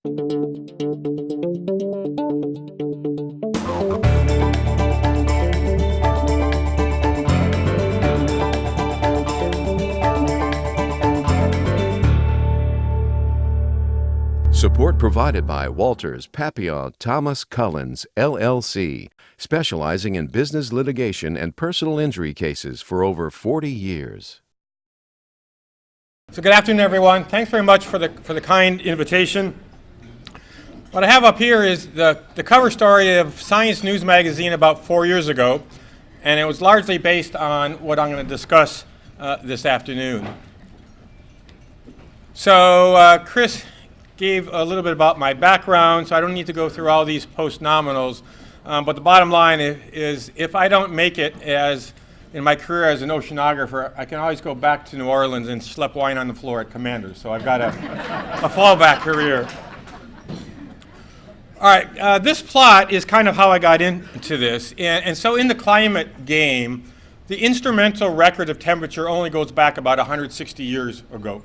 Support provided by Walters, Papillon, Thomas Cullins, LLC, specializing in business litigation and personal injury cases for over 40 years. So good afternoon, everyone. Thanks very much for the kind invitation. What I have up here is the cover story of Science News magazine about 4 years ago, and it was largely based on what I'm going to discuss this afternoon. So Chris gave a little bit about my background, so I don't need to go through all these post-nominals, but the bottom line is if I don't make it as in my career as an oceanographer, I can always go back to New Orleans and schlep wine on the floor at Commander's. So I've got a fallback career. All right, this plot is kind of how I got into this. And so in the climate game, the instrumental record of temperature only goes back about 160 years ago.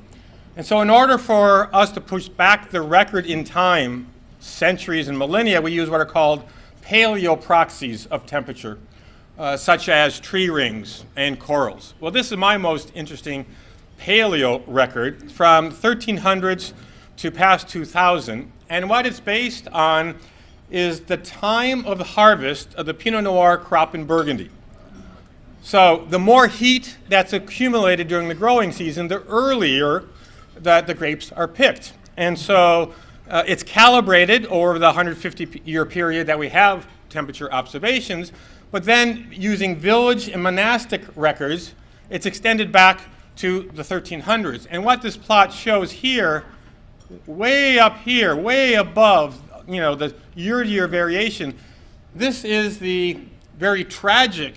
And so in order for us to push back the record in time, centuries and millennia, we use what are called Paleo proxies of temperature. Such as tree rings and corals. Well, this is my most interesting paleo record from 1300s to past 2000. And what it's based on is the time of the harvest of the Pinot Noir crop in Burgundy. So the more heat that's accumulated during the growing season, the earlier that the grapes are picked. And so it's calibrated over the 150-year period that we have temperature observations. But then using village and monastic records, it's extended back to the 1300s. And what this plot shows here, way up here, way above, the year-to-year variation, this is the very tragic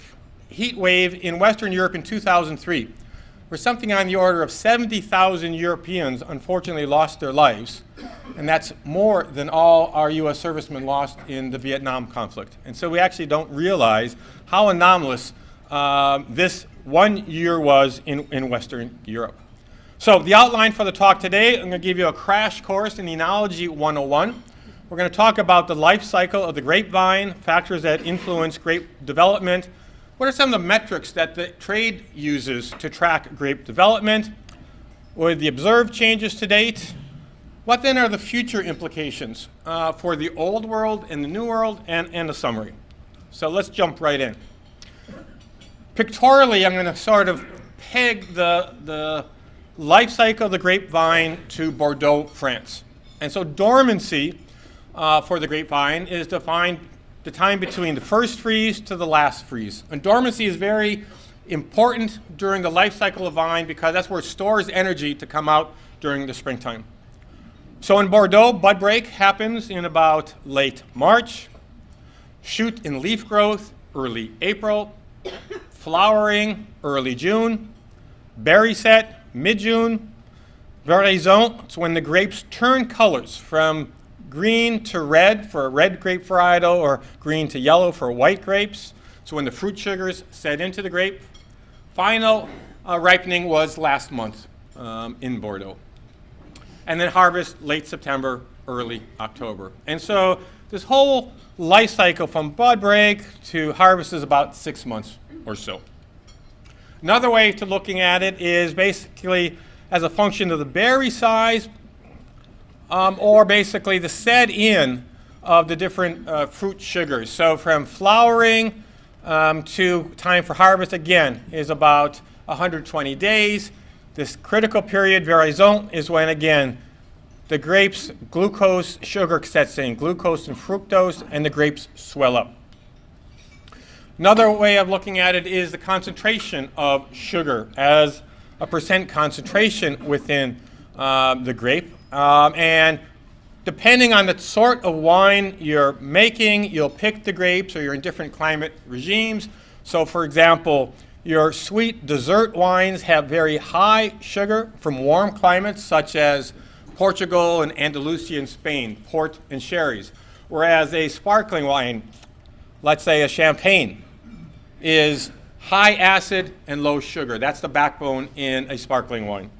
heat wave in Western Europe in 2003, where something on the order of 70,000 Europeans unfortunately lost their lives. And that's more than all our U.S. servicemen lost in the Vietnam conflict. And so we actually don't realize how anomalous this 1 year was in Western Europe. So the outline for the talk today, I'm going to give you a crash course in Enology 101. We're going to talk about the life cycle of the grapevine, factors that influence grape development. What are some of the metrics that the trade uses to track grape development? What are the observed changes to date? What then are the future implications for the old world and the new world and a summary? So let's jump right in. Pictorially, I'm going to sort of peg the life cycle of the grapevine to Bordeaux, France. And so dormancy for the grapevine is defined the time between the first freeze to the last freeze. And dormancy is very important during the life cycle of vine because that's where it stores energy to come out during the springtime. So in Bordeaux, bud break happens in about late March, shoot and leaf growth early April, flowering early June, berry set mid-June, veraison, it's when the grapes turn colors from green to red for a red grape varietal or green to yellow for white grapes. So when the fruit sugars set into the grape. Final ripening was last month in Bordeaux. And then harvest late September, early October. And so this whole life cycle from bud break to harvest is about 6 months or so. Another way to looking at it is basically as a function of the berry size or basically the set-in of the different fruit sugars. So from flowering to time for harvest, again, is about 120 days. This critical period, veraison, is when, again, the grapes' glucose sugar sets in, glucose and fructose, and the grapes swell up. Another way of looking at it is the concentration of sugar as a percent concentration within the grape. And depending on the sort of wine you're making, you'll pick the grapes or you're in different climate regimes. So for example, your sweet dessert wines have very high sugar from warm climates such as Portugal and Andalusia in Spain, port and sherries. Whereas a sparkling wine, let's say a champagne, is high acid and low sugar. That's the backbone in a sparkling wine.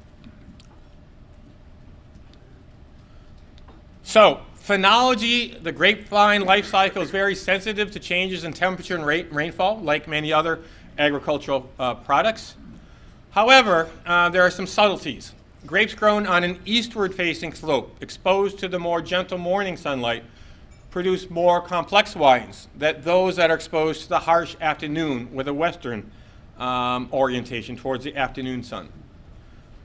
So, phenology, the grapevine life cycle, is very sensitive to changes in temperature and rainfall, like many other agricultural products. However, there are some subtleties. Grapes grown on an eastward-facing slope, exposed to the more gentle morning sunlight, produce more complex wines than those that are exposed to the harsh afternoon with a western orientation towards the afternoon sun.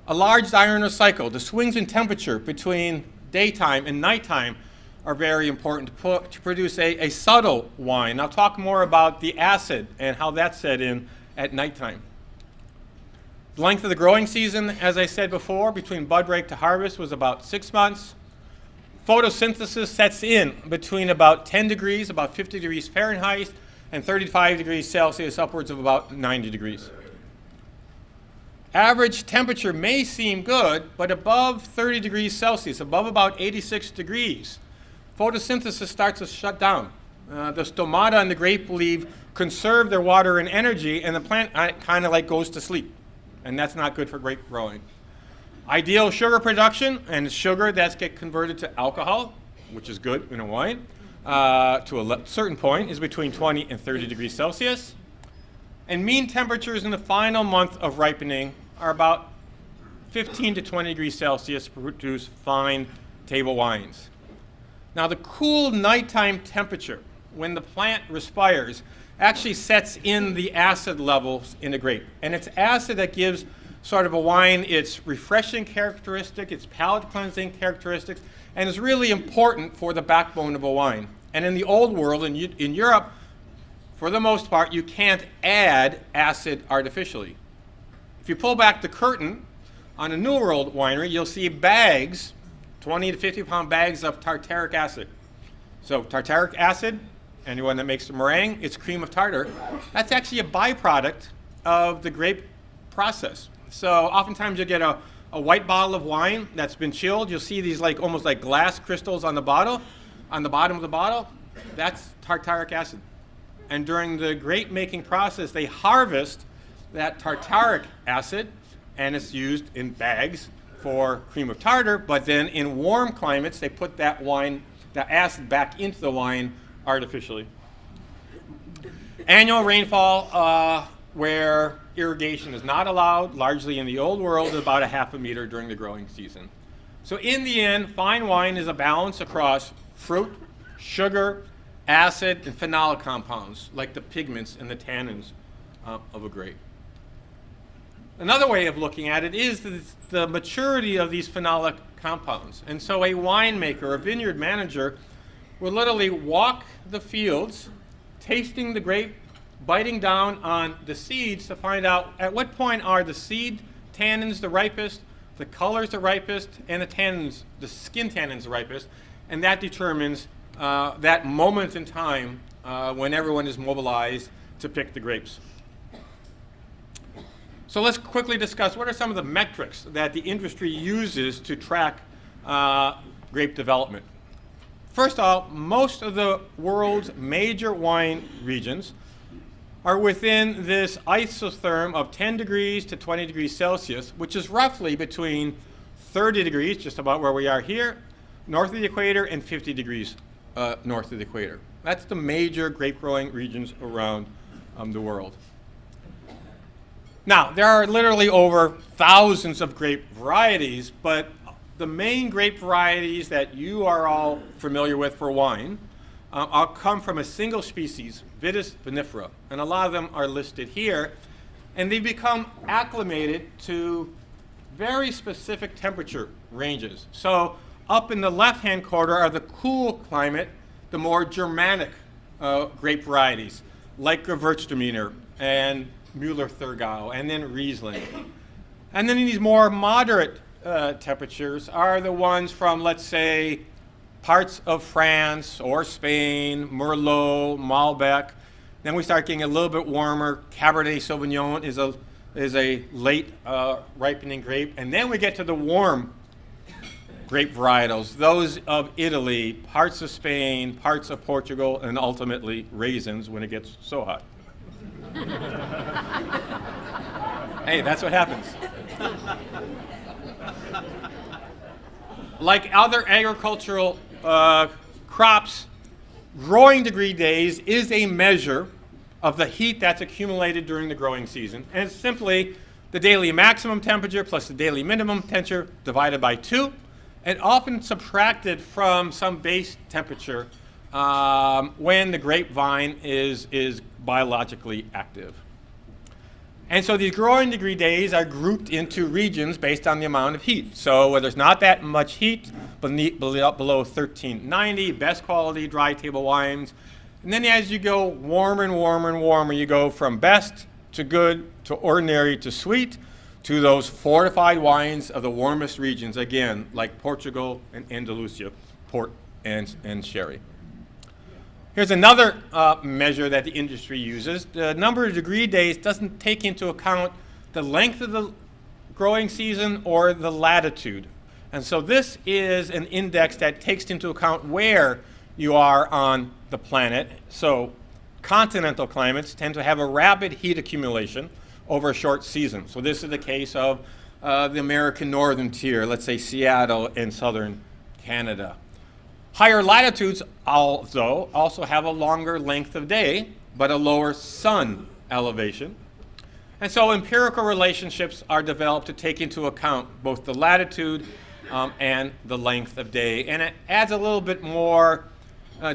A large diurnal cycle, the swings in temperature between daytime and nighttime are very important to produce a subtle wine. I'll talk more about the acid and how that's set in at nighttime. The length of the growing season, as I said before, between bud break to harvest was about 6 months. Photosynthesis sets in between about 10 degrees, about 50 degrees Fahrenheit, and 35 degrees Celsius, upwards of about 90 degrees. Average temperature may seem good, but above 30 degrees Celsius, above about 86 degrees, photosynthesis starts to shut down. The stomata and the grape leaf conserve their water and energy, and the plant kind of like goes to sleep. And that's not good for grape growing. Ideal sugar production, and sugar that's get converted to alcohol, which is good in a wine, to a certain point, is between 20 and 30 degrees Celsius. And mean temperatures in the final month of ripening are about 15 to 20 degrees Celsius to produce fine table wines. Now, the cool nighttime temperature, when the plant respires, actually sets in the acid levels in the grape. And it's acid that gives sort of a wine its refreshing characteristic, its palate cleansing characteristics, and is really important for the backbone of a wine. And in the old world, in Europe, for the most part, you can't add acid artificially. If you pull back the curtain on a New World winery, you'll see bags, 20 to 50 pound bags of tartaric acid. So tartaric acid, anyone that makes a meringue, it's cream of tartar. That's actually a byproduct of the grape process. So oftentimes you get a white bottle of wine that's been chilled. You'll see these like almost like glass crystals on the bottom of the bottle. That's tartaric acid. And during the grape making process, they harvest that tartaric acid, and it's used in bags for cream of tartar. But then in warm climates, they put that acid back into the wine artificially. Annual rainfall where irrigation is not allowed, largely in the old world, is about 1/2 meter during the growing season. So in the end, fine wine is a balance across fruit, sugar, acid, and phenolic compounds, like the pigments and the tannins of a grape. Another way of looking at it is the maturity of these phenolic compounds. And so a winemaker, a vineyard manager, will literally walk the fields, tasting the grape, biting down on the seeds to find out at what point are the seed tannins the ripest, the colors the ripest, and the tannins, the skin tannins the ripest, and that determines that moment in time when everyone is mobilized to pick the grapes. So let's quickly discuss what are some of the metrics that the industry uses to track grape development. First off, most of the world's major wine regions are within this isotherm of 10 degrees to 20 degrees Celsius, which is roughly between 30 degrees, just about where we are here, north of the equator, and 50 degrees north of the equator. That's the major grape growing regions around the world. Now, there are literally over thousands of grape varieties, but the main grape varieties that you are all familiar with for wine all come from a single species, Vitis vinifera, and a lot of them are listed here, and they become acclimated to very specific temperature ranges. So up in the left-hand corner are the cool climate, the more Germanic grape varieties, like Gewürztraminer and Müller-Thurgau, and then Riesling. And then in these more moderate temperatures are the ones from, let's say, parts of France or Spain, Merlot, Malbec. Then we start getting a little bit warmer. Cabernet Sauvignon is a late ripening grape. And then we get to the warm grape varietals, those of Italy, parts of Spain, parts of Portugal, and ultimately raisins when it gets so hot. Hey, that's what happens. Like other agricultural crops' growing degree days is a measure of the heat that's accumulated during the growing season. And it's simply the daily maximum temperature plus the daily minimum temperature divided by 2, and often subtracted from some base temperature when the grapevine is biologically active. And so these growing degree days are grouped into regions based on the amount of heat. So where there's not that much heat, below 1390, best quality dry table wines. And then as you go warmer and warmer and warmer, you go from best to good to ordinary to sweet to those fortified wines of the warmest regions, again, like Portugal and Andalusia, port and sherry. Here's another measure that the industry uses. The number of degree days doesn't take into account the length of the growing season or the latitude. And so this is an index that takes into account where you are on the planet. So continental climates tend to have a rapid heat accumulation over a short season. So this is the case of the American northern tier, let's say Seattle and southern Canada. Higher latitudes also have a longer length of day, but a lower sun elevation. And so empirical relationships are developed to take into account both the latitude and the length of day. And it adds a little bit more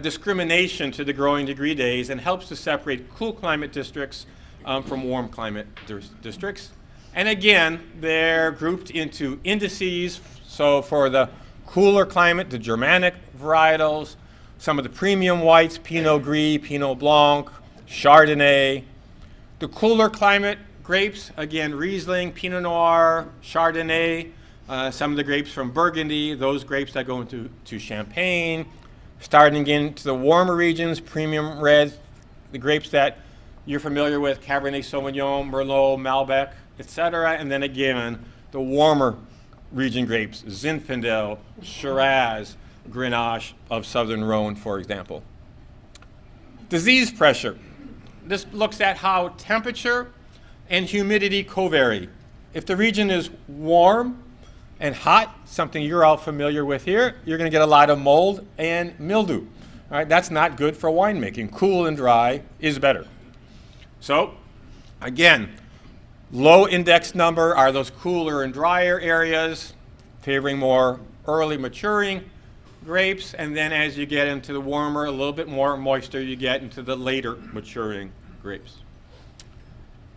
discrimination to the growing degree days and helps to separate cool climate districts from warm climate districts. And again, they're grouped into indices. So for the cooler climate, the Germanic varietals, some of the premium whites, Pinot Gris, Pinot Blanc, Chardonnay. The cooler climate grapes, again, Riesling, Pinot Noir, Chardonnay, some of the grapes from Burgundy, those grapes that go into Champagne. Starting into the warmer regions, premium reds, the grapes that you're familiar with, Cabernet Sauvignon, Merlot, Malbec, etc. And then again, the warmer region grapes, Zinfandel, Shiraz, Grenache of Southern Rhone, for example. Disease pressure. This looks at how temperature and humidity covary. If the region is warm and hot, something you're all familiar with here, you're going to get a lot of mold and mildew. All right, that's not good for winemaking. Cool and dry is better. So, again, low index number are those cooler and drier areas, favoring more early maturing grapes, and then as you get into the warmer, a little bit more moisture, you get into the later maturing grapes.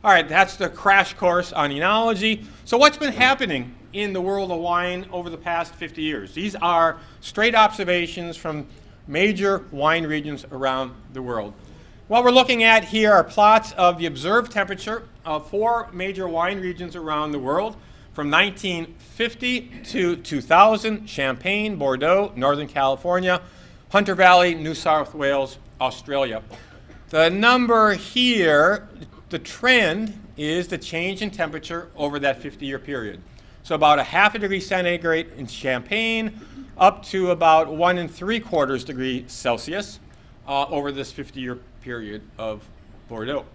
All right, that's the crash course on enology. So what's been happening in the world of wine over the past 50 years? These are straight observations from major wine regions around the world. What we're looking at here are plots of the observed temperature of 4 major wine regions around the world from 1950 to 2000, Champagne, Bordeaux, Northern California, Hunter Valley, New South Wales, Australia. The number here, the trend is the change in temperature over that 50-year period. So about 0.5 degree centigrade in Champagne, up to about 1 3/4 degrees Celsius over this 50-year period of Bordeaux.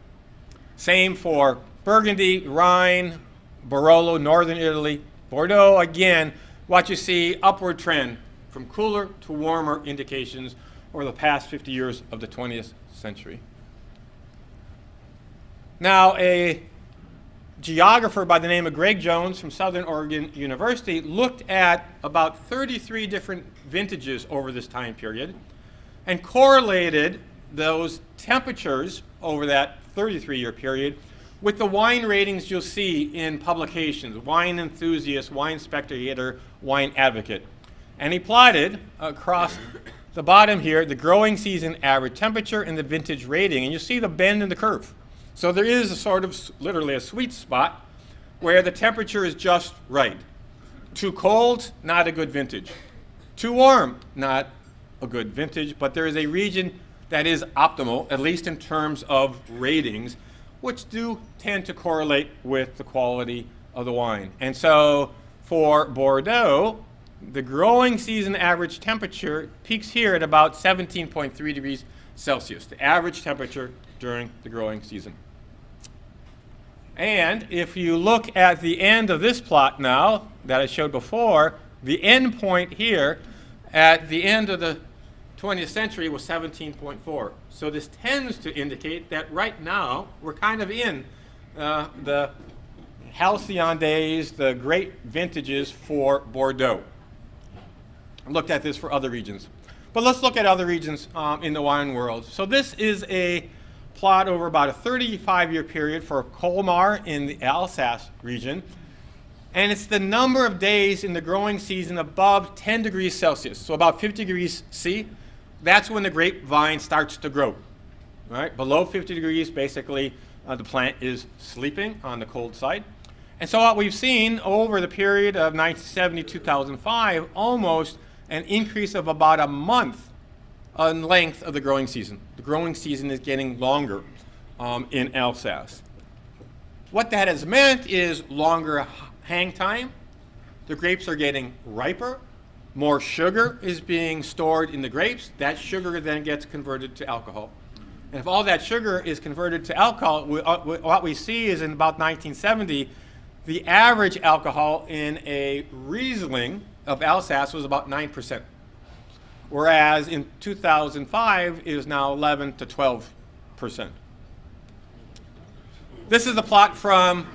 Same for Burgundy, Rhine, Barolo, Northern Italy, Bordeaux. Again, what you see, upward trend from cooler to warmer indications over the past 50 years of the 20th century. Now, a geographer by the name of Greg Jones from Southern Oregon University looked at about 33 different vintages over this time period and correlated those temperatures over that 33-year period with the wine ratings you'll see in publications, Wine Enthusiast, Wine Spectator, Wine Advocate. And he plotted across the bottom here the growing season average temperature and the vintage rating, and you see the bend in the curve. So there is a sort of literally a sweet spot where the temperature is just right. Too cold, not a good vintage. Too warm, not a good vintage, but there is a region that is optimal, at least in terms of ratings, which do tend to correlate with the quality of the wine. And so for Bordeaux, the growing season average temperature peaks here at about 17.3 degrees Celsius, the average temperature during the growing season. And if you look at the end of this plot now that I showed before, the end point here at the end of the 20th century was 17.4. So this tends to indicate that right now we're kind of in the halcyon days, the great vintages for Bordeaux. I looked at this for other regions. But let's look at other regions in the wine world. So this is a plot over about a 35-year period for Colmar in the Alsace region. And it's the number of days in the growing season above 10 degrees Celsius, so about 50 degrees C. That's when the grapevine starts to grow. Right? Below 50 degrees, basically, the plant is sleeping on the cold side. And so what we've seen over the period of 1970-2005, almost an increase of about a month in length of the growing season. The growing season is getting longer in Alsace. What that has meant is longer hang time. The grapes are getting riper. More sugar is being stored in the grapes. That sugar then gets converted to alcohol. And if all that sugar is converted to alcohol, what we see is in about 1970, the average alcohol in a Riesling of Alsace was about 9%. Whereas in 2005, it is now 11 to 12%. This is a plot from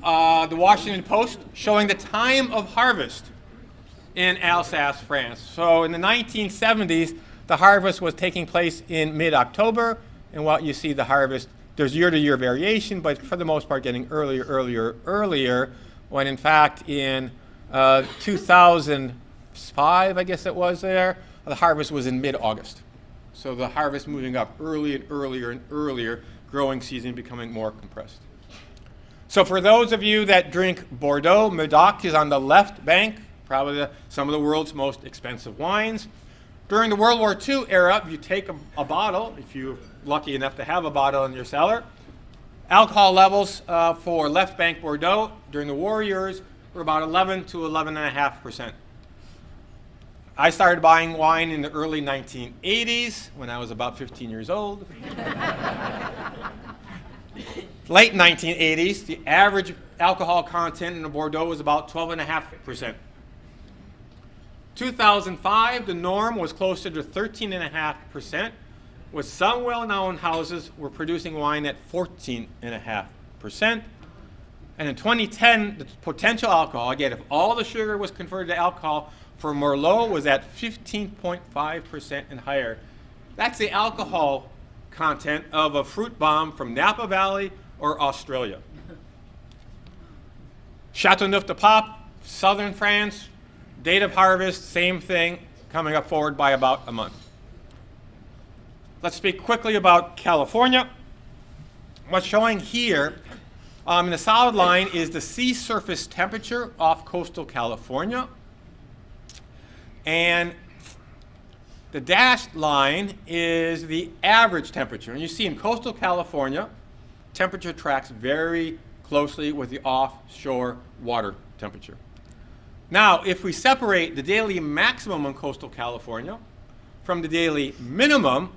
the Washington Post showing the time of harvest in Alsace, France. So in the 1970s, the harvest was taking place in mid-October, and what you see the harvest, there's year-to-year variation, but for the most part getting earlier, when in fact in 2005, I guess it was there, the harvest was in mid-August. So the harvest moving up earlier and earlier, growing season becoming more compressed. So for those of you that drink Bordeaux, Medoc is on the left bank, probably some of the world's most expensive wines. During the World War II era, if you take a bottle, if you're lucky enough to have a bottle in your cellar, alcohol levels for left bank Bordeaux during the war years were about 11 to 11.5%. I started buying wine in the early 1980s when I was about 15 years old. Late 1980s, the average alcohol content in a Bordeaux was about 12.5%. 2005, the norm was closer to 13.5%, with some well-known houses were producing wine at 14.5%. And in 2010, the potential alcohol, again, if all the sugar was converted to alcohol, for Merlot was at 15.5% and higher. That's the alcohol content of a fruit bomb from Napa Valley or Australia. Châteauneuf-du-Pape, southern France, date of harvest, same thing, coming up forward by about a month. Let's speak quickly about California. What's showing here in the solid line is the sea surface temperature off coastal California. And the dashed line is the average temperature. And you see in coastal California, temperature tracks very closely with the offshore water temperature. Now, if we separate the daily maximum in coastal California from the daily minimum,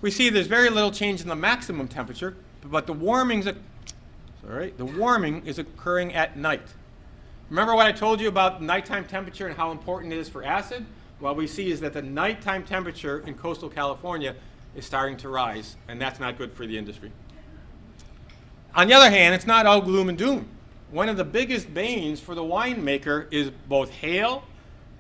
we see there's very little change in the maximum temperature, but the warming is occurring at night. Remember what I told you about nighttime temperature and how important it is for acid? What we see is that the nighttime temperature in coastal California is starting to rise, and that's not good for the industry. On the other hand, it's not all gloom and doom. One of the biggest banes for the winemaker is both hail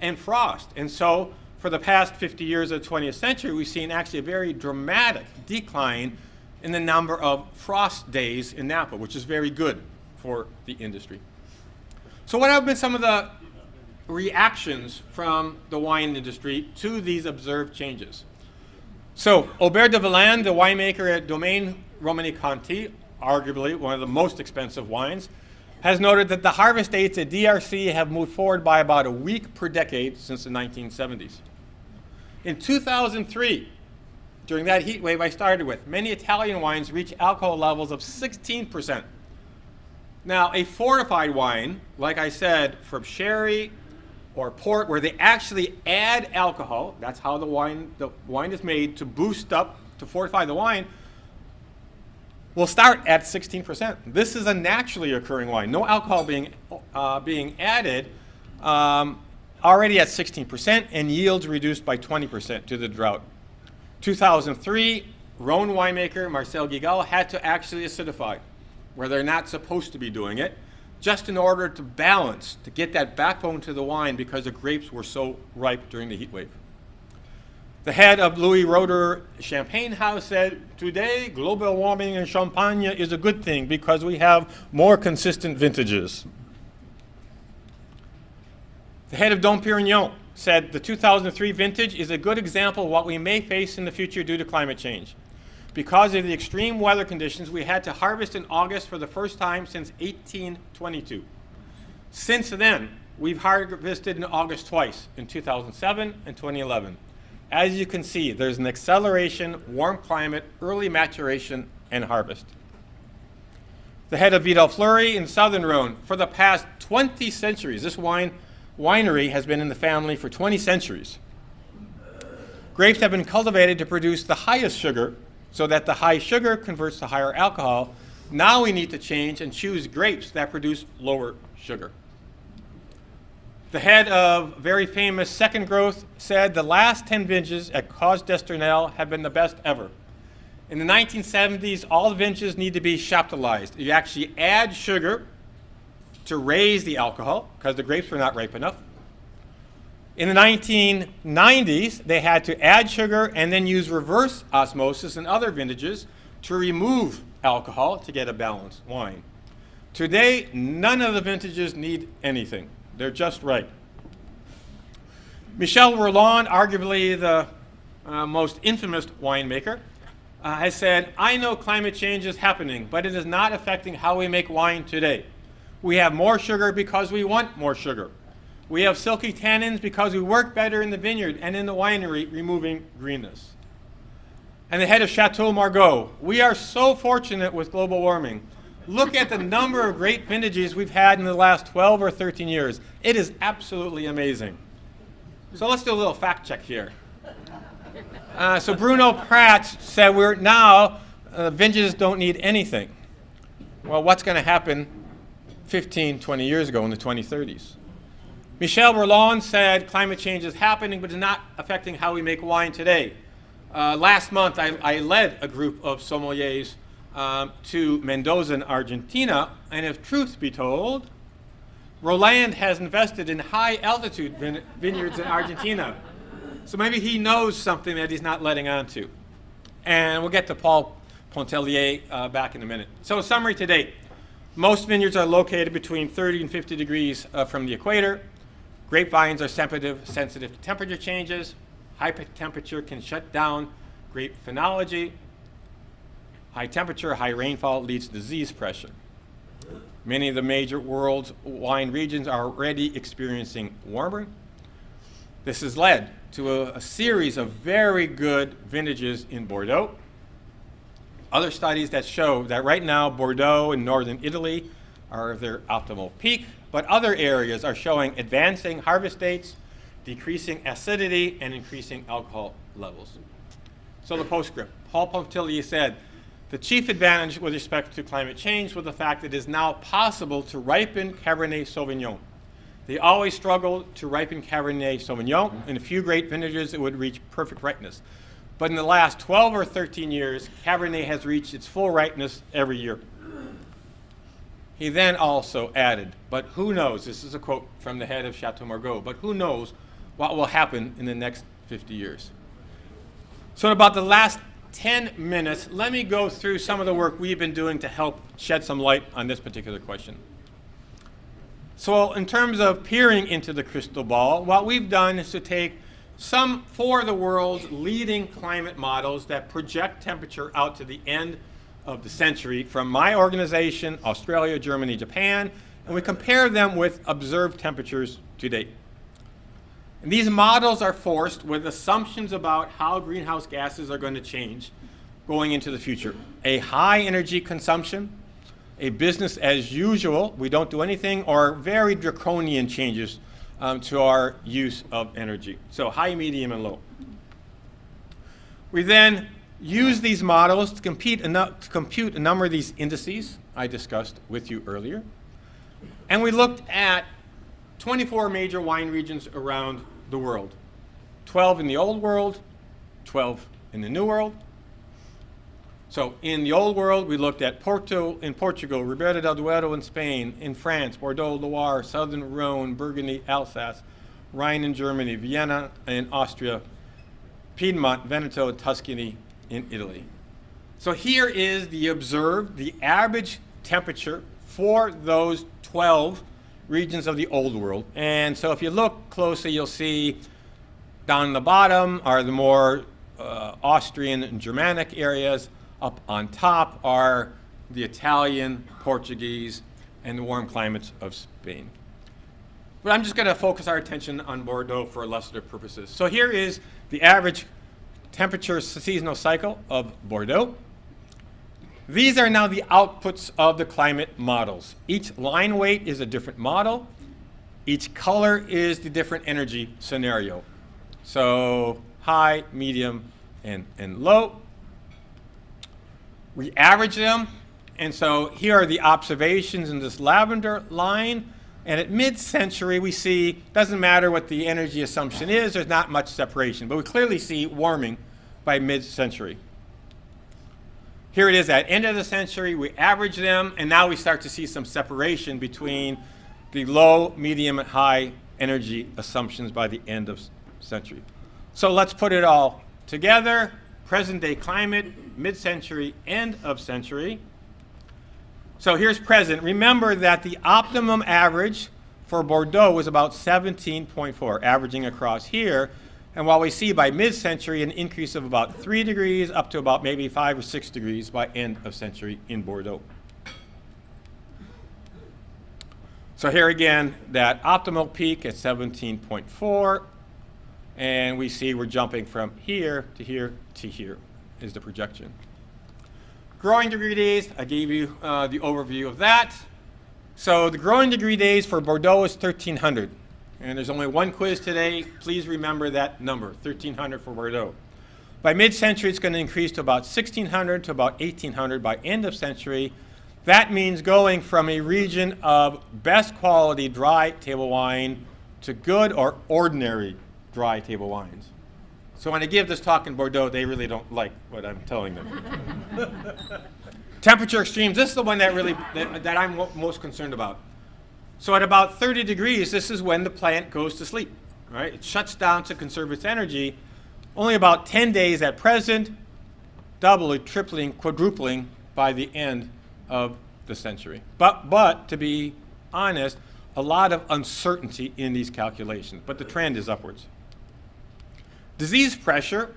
and frost. And so for the past 50 years of the 20th century, we've seen actually a very dramatic decline in the number of frost days in Napa, which is very good for the industry. So what have been some of the reactions from the wine industry to these observed changes? So Aubert de Villaine, the winemaker at Domaine Romanée-Conti, arguably one of the most expensive wines, has noted that the harvest dates at DRC have moved forward by about a week per decade since the 1970s. In 2003, during that heat wave I started with, many Italian wines reach alcohol levels of 16%. Now, a fortified wine, like I said, from sherry or port, where they actually add alcohol, that's how the wine is made to boost up, to fortify the wine, will start at 16%. This is a naturally occurring wine, no alcohol being added, already at 16% and yields reduced by 20% due to the drought. 2003, Rhone winemaker Marcel Guigal had to actually acidify, where they're not supposed to be doing it, just in order to balance, to get that backbone to the wine because the grapes were so ripe during the heat wave. The head of Louis Roeder Champagne House said, "Today, global warming in Champagne is a good thing because we have more consistent vintages." The head of Dom Pérignon said, "The 2003 vintage is a good example of what we may face in the future due to climate change. Because of the extreme weather conditions, we had to harvest in August for the first time since 1822. Since then, we've harvested in August twice, in 2007 and 2011. As you can see, there's an acceleration, warm climate, early maturation, and harvest." The head of Vidal Fleury in Southern Rhone, "For the past 20 centuries, this winery has been in the family for 20 centuries. Grapes have been cultivated to produce the highest sugar, so that the high sugar converts to higher alcohol. Now we need to change and choose grapes that produce lower sugar." The head of very famous Second Growth said, "The last 10 vintages at Cause d'Estournel have been the best ever. In the 1970s, all the vintages need to be chaptalized. You actually add sugar to raise the alcohol because the grapes were not ripe enough. In the 1990s, they had to add sugar and then use reverse osmosis in other vintages to remove alcohol to get a balanced wine. Today, none of the vintages need anything. They're just right." Michel Rolland, arguably the most infamous winemaker, has said, "I know climate change is happening, but it is not affecting how we make wine today. We have more sugar because we want more sugar. We have silky tannins because we work better in the vineyard and in the winery removing greenness." And the head of Chateau Margaux, "We are so fortunate with global warming. Look at the number of great vintages we've had in the last 12 or 13 years. It is absolutely amazing." So let's do a little fact check here. So Bruno Pratt said we're now, vintages don't need anything. Well, what's going to happen 15, 20 years ago in the 2030s? Michel Rolland said climate change is happening, but it's not affecting how we make wine today. Last month, I led a group of sommeliers to Mendoza in Argentina, and if truth be told, Roland has invested in high altitude vineyards in Argentina. So maybe he knows something that he's not letting on to. And we'll get to Paul Pontellier back in a minute. So summary to date. Most vineyards are located between 30 and 50 degrees from the equator. Grapevines are sensitive to temperature changes. High temperature can shut down grape phenology. High temperature, high rainfall leads to disease pressure. Many of the major world's wine regions are already experiencing warmer. This has led to a series of very good vintages in Bordeaux. Other studies that show that right now Bordeaux and northern Italy are at their optimal peak, but other areas are showing advancing harvest dates, decreasing acidity, and increasing alcohol levels. So the postscript. Paul Pontillier said, "The chief advantage with respect to climate change was the fact that it is now possible to ripen Cabernet Sauvignon. They always struggled to ripen Cabernet Sauvignon. In a few great vintages, it would reach perfect ripeness. But in the last 12 or 13 years, Cabernet has reached its full ripeness every year." He then also added, "But who knows," this is a quote from the head of Chateau Margaux, "but who knows what will happen in the next 50 years. So in about the last 10 minutes, let me go through some of the work we've been doing to help shed some light on this particular question. So in terms of peering into the crystal ball, what we've done is to take some 4 of the world's leading climate models that project temperature out to the end of the century from my organization, Australia, Germany, Japan, and we compare them with observed temperatures to date. And these models are forced with assumptions about how greenhouse gases are going to change going into the future. A high energy consumption, a business as usual, we don't do anything, or very draconian changes to our use of energy. So high, medium, and low. We then use these models to compute a number of these indices I discussed with you earlier. And we looked at 24 major wine regions around the world. 12 in the Old World, 12 in the New World. So in the Old World, we looked at Porto in Portugal, Ribera del Duero in Spain, in France, Bordeaux, Loire, Southern Rhone, Burgundy, Alsace, Rhine in Germany, Vienna in Austria, Piedmont, Veneto, and Tuscany in Italy. So here is the observed, the average temperature for those 12 regions of the Old World. And so if you look closely, you'll see down the bottom are the more Austrian and Germanic areas. Up on top are the Italian, Portuguese, and the warm climates of Spain. But I'm just going to focus our attention on Bordeaux for illustrative purposes. So here is the average temperature seasonal cycle of Bordeaux. These are now the outputs of the climate models. Each line weight is a different model. Each color is the different energy scenario. So high, medium, and low. We average them, and so here are the observations in this lavender line. And at mid-century, we see, doesn't matter what the energy assumption is, there's not much separation. But we clearly see warming by mid-century. Here it is at end of the century, we average them, and now we start to see some separation between the low, medium, and high energy assumptions by the end of century. So let's put it all together. Present day climate, mid-century, end of century. So here's present. Remember that the optimum average for Bordeaux was about 17.4, averaging across here. And while we see by mid-century an increase of about 3 degrees up to about maybe 5 or 6 degrees by end of century in Bordeaux. So here again, that optimal peak at 17.4. And we see we're jumping from here to here to here is the projection. Growing degree days, I gave you the overview of that. So the growing degree days for Bordeaux is 1,300. And there's only one quiz today. Please remember that number, 1,300 for Bordeaux. By mid-century, it's going to increase to about 1,600 to about 1,800 by end of century. That means going from a region of best quality dry table wine to good or ordinary dry table wines. So when I give this talk in Bordeaux, they really don't like what I'm telling them. Temperature extremes, this is the one that really that I'm most concerned about. So at about 30 degrees, this is when the plant goes to sleep, right? It shuts down to conserve its energy. Only about 10 days at present, doubling, tripling, quadrupling by the end of the century. But to be honest, a lot of uncertainty in these calculations, but the trend is upwards. Disease pressure,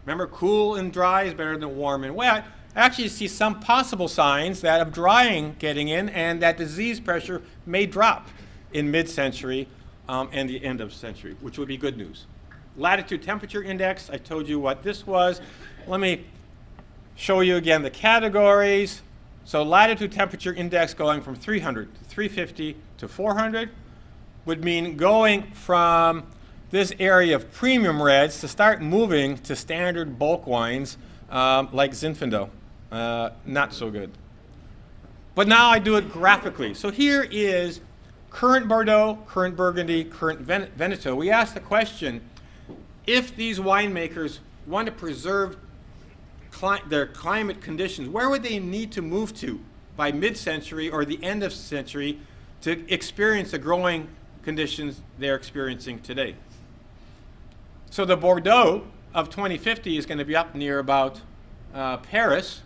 remember cool and dry is better than warm and wet. Actually see some possible signs that of drying getting in and that disease pressure may drop in mid-century and the end of century, which would be good news. Latitude temperature index, I told you what this was. Let me show you again the categories. So latitude temperature index going from 300 to 350 to 400 would mean going from this area of premium reds to start moving to standard bulk wines like Zinfandel. Not so good. But now I do it graphically. So here is current Bordeaux, current Burgundy, current Veneto. We ask the question, if these winemakers want to preserve their climate conditions, where would they need to move to by mid-century or the end of century to experience the growing conditions they're experiencing today? So the Bordeaux of 2050 is going to be up near about Paris,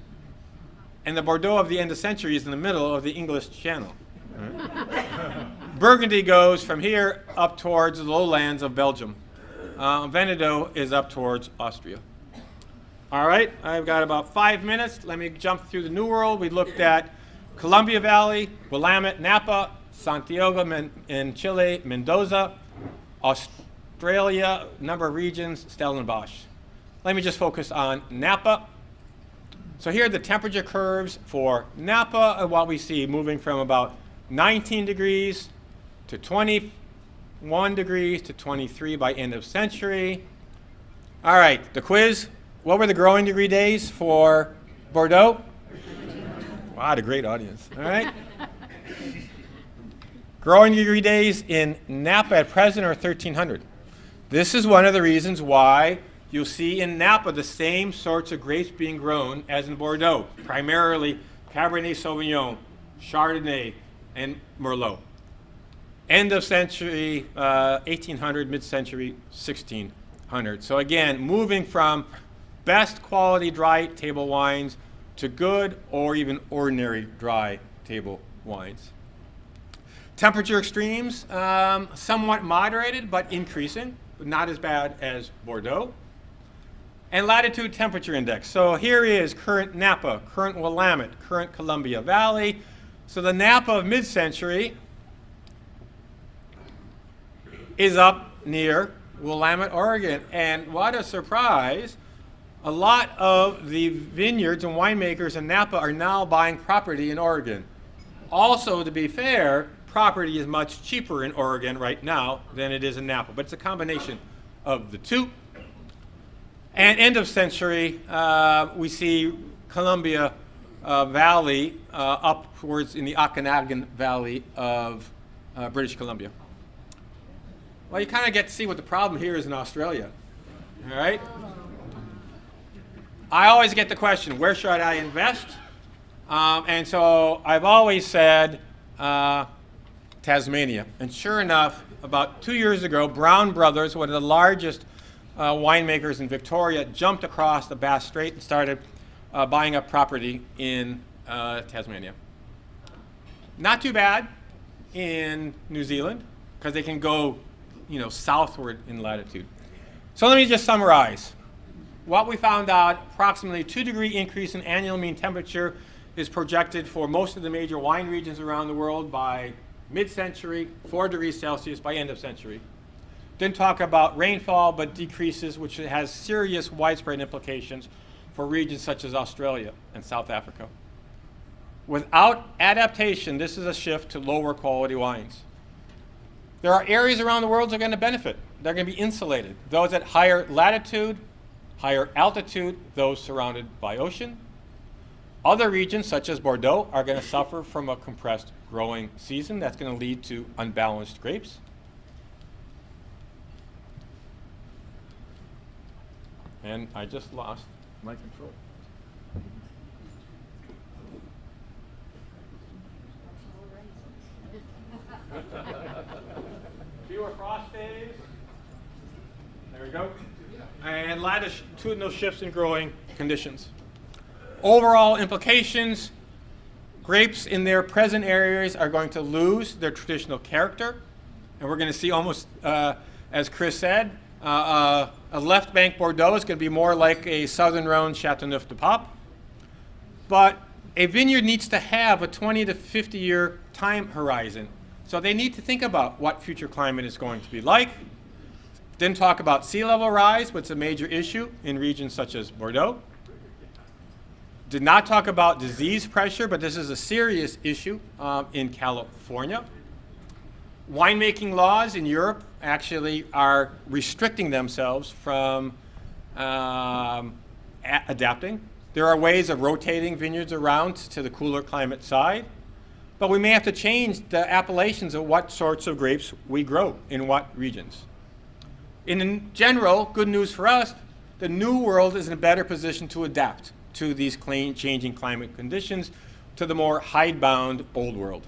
and the Bordeaux of the end of century is in the middle of the English Channel. Right? Burgundy goes from here up towards the lowlands of Belgium. Veneto is up towards Austria. All right, I've got about 5 minutes. Let me jump through the New World. We looked at Columbia Valley, Willamette, Napa, Santiago in Chile, Mendoza, Australia, number of regions, Stellenbosch. Let me just focus on Napa. So here are the temperature curves for Napa and what we see moving from about 19 degrees to 21 degrees to 23 by end of century. All right, the quiz. What were the growing degree days for Bordeaux? Wow, a great audience. All right. Growing degree days in Napa at present are 1,300. This is one of the reasons why you'll see in Napa the same sorts of grapes being grown as in Bordeaux, primarily Cabernet Sauvignon, Chardonnay, and Merlot. End of century, 1800, mid-century, 1600. So again, moving from best quality dry table wines to good or even ordinary dry table wines. Temperature extremes, somewhat moderated but increasing, but not as bad as Bordeaux. And latitude temperature index. So here is current Napa, current Willamette, current Columbia Valley. So the Napa of mid-century is up near Willamette, Oregon. And what a surprise, a lot of the vineyards and winemakers in Napa are now buying property in Oregon. Also, to be fair, property is much cheaper in Oregon right now than it is in Napa, but it's a combination of the two. And end of century, we see Columbia Valley up towards in the Okanagan Valley of British Columbia. Well, you kind of get to see what the problem here is in Australia, all right? I always get the question, where should I invest? And so I've always said Tasmania. And sure enough, about 2 years ago, Brown Brothers, one of the largest winemakers in Victoria, jumped across the Bass Strait and started buying up property in Tasmania. Not too bad in New Zealand, because they can go, southward in latitude. So let me just summarize. What we found out, approximately 2-degree increase in annual mean temperature is projected for most of the major wine regions around the world by mid-century, 4 degrees Celsius by end of century. Didn't talk about rainfall, but decreases, which has serious widespread implications for regions such as Australia and South Africa. Without adaptation, this is a shift to lower quality wines. There are areas around the world that are going to benefit. They're going to be insulated. Those at higher latitude, higher altitude, those surrounded by ocean. Other regions, such as Bordeaux, are going to suffer from a compressed growing season that's going to lead to unbalanced grapes. And I just lost my control. Fewer frost days. There we go. And latitudinal shifts in growing conditions. Overall implications, grapes in their present areas are going to lose their traditional character. And we're going to see almost, as Chris said, a left bank Bordeaux is going to be more like a southern Rhone Châteauneuf-du-Pape. But a vineyard needs to have a 20 to 50 year time horizon. So they need to think about what future climate is going to be like. Didn't talk about sea level rise, which is a major issue in regions such as Bordeaux. Did not talk about disease pressure, but this is a serious issue in California. Winemaking laws in Europe actually are restricting themselves from adapting. There are ways of rotating vineyards around to the cooler climate side, but we may have to change the appellations of what sorts of grapes we grow in what regions. In general, good news for us, the new world is in a better position to adapt to these changing climate conditions, to the more hidebound old world.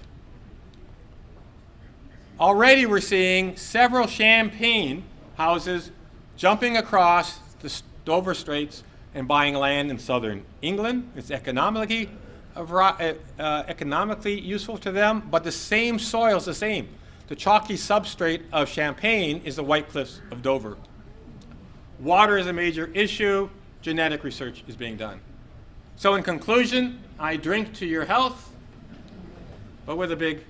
Already we're seeing several champagne houses jumping across the Dover Straits and buying land in southern England. It's economically useful to them, but the same soil is the same. The chalky substrate of Champagne is the White Cliffs of Dover. Water is a major issue. Genetic research is being done. So in conclusion, I drink to your health, but with a big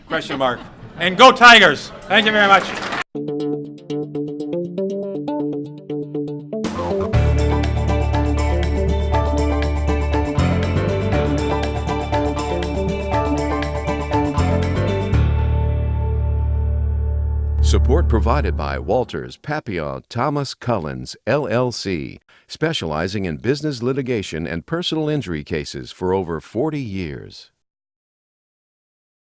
question mark. And go Tigers! Thank you very much. Support provided by Walters, Papillon, Thomas Cullens, LLC, specializing in business litigation and personal injury cases for over 40 years.